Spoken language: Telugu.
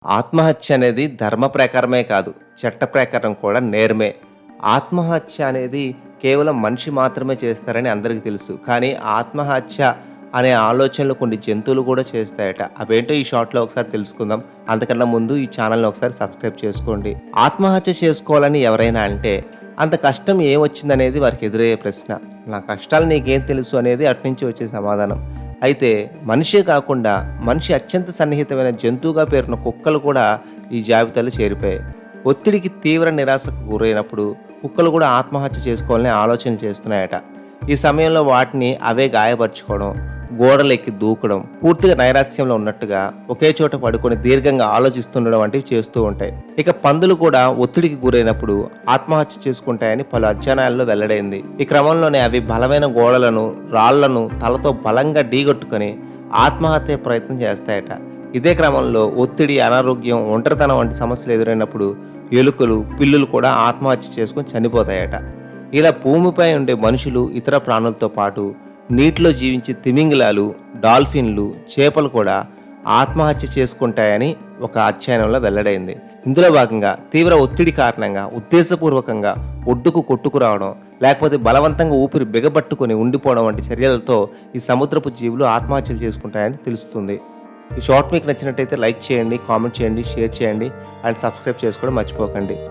ఆత్మహత్య అనేది ధర్మ ప్రకారమే కాదు, చట్ట ప్రకారం కూడా నేరమే. ఆత్మహత్య అనేది కేవలం మనిషి మాత్రమే చేస్తారని అందరికీ తెలుసు. కానీ ఆత్మహత్య అనే ఆలోచనలు కొన్ని జంతువులు కూడా చేస్తాయట. అవేంటో ఈ షార్ట్‌లో ఒకసారి తెలుసుకుందాం. అంతకన్నా ముందు ఈ ఛానల్‌ని ఒకసారి సబ్స్క్రైబ్ చేసుకోండి. ఆత్మహత్య చేసుకోవాలని ఎవరైనా అంటే అంత కష్టం ఏమొచ్చిందనేది వారికి ఎదురయ్యే ప్రశ్న. నా కష్టాలు నీకేం తెలుసు అనేది అటునుంచి వచ్చే సమాధానం. అయితే మనిషే కాకుండా మనిషి అత్యంత సన్నిహితమైన జంతువుగా పేరున్న కుక్కలు కూడా ఈ జాబితాలో చేరిపోయాయి. ఒత్తిడికి తీవ్ర నిరాశకు గురైనప్పుడు కుక్కలు కూడా ఆత్మహత్య చేసుకోవాలని ఆలోచన చేస్తున్నాయట. ఈ సమయంలో వాటిని అవే గాయపరుచుకోవడం, గోడలెక్కి దూకడం, పూర్తిగా నైరాస్యంలో ఉన్నట్టుగా ఒకే చోట పడుకొని దీర్ఘంగా ఆలోచిస్తుండడం వంటివి చేస్తూ ఉంటాయి. ఇక పందులు కూడా ఒత్తిడికి గురైనప్పుడు ఆత్మహత్య చేసుకుంటాయని పలు అధ్యయనాల్లో వెల్లడైంది. ఈ క్రమంలోనే అవి బలమైన గోడలను, రాళ్లను తలతో బలంగా ఢీగొట్టుకొని ఆత్మహత్య ప్రయత్నం చేస్తాయట. ఇదే క్రమంలో ఒత్తిడి, అనారోగ్యం, ఒంటరితనం వంటి సమస్యలు ఎదురైనప్పుడు ఎలుకలు, పిల్లులు కూడా ఆత్మహత్య చేసుకొని చనిపోతాయట. ఇలా భూమిపై ఉండే మనుషులు, ఇతర ప్రాణులతో పాటు నీటిలో జీవించే తిమింగలాలు, డాల్ఫిన్లు, చేపలు కూడా ఆత్మహత్య చేసుకుంటాయని ఒక అధ్యయనంలో వెల్లడైంది. ఇందులో భాగంగా తీవ్ర ఒత్తిడి కారణంగా ఉద్దేశపూర్వకంగా ఒడ్డుకు కొట్టుకురావడం, లేకపోతే బలవంతంగా ఊపిరి బిగబట్టుకొని ఉండిపోవడం వంటి చర్యలతో ఈ సముద్రపు జీవులు ఆత్మహత్యలు చేసుకుంటాయని తెలుస్తుంది. ఈ షార్ట్ మీకు నచ్చినట్టయితే లైక్ చేయండి, కామెంట్ చేయండి, షేర్ చేయండి అండ్ సబ్స్క్రైబ్ చేసుకోవడం మర్చిపోకండి.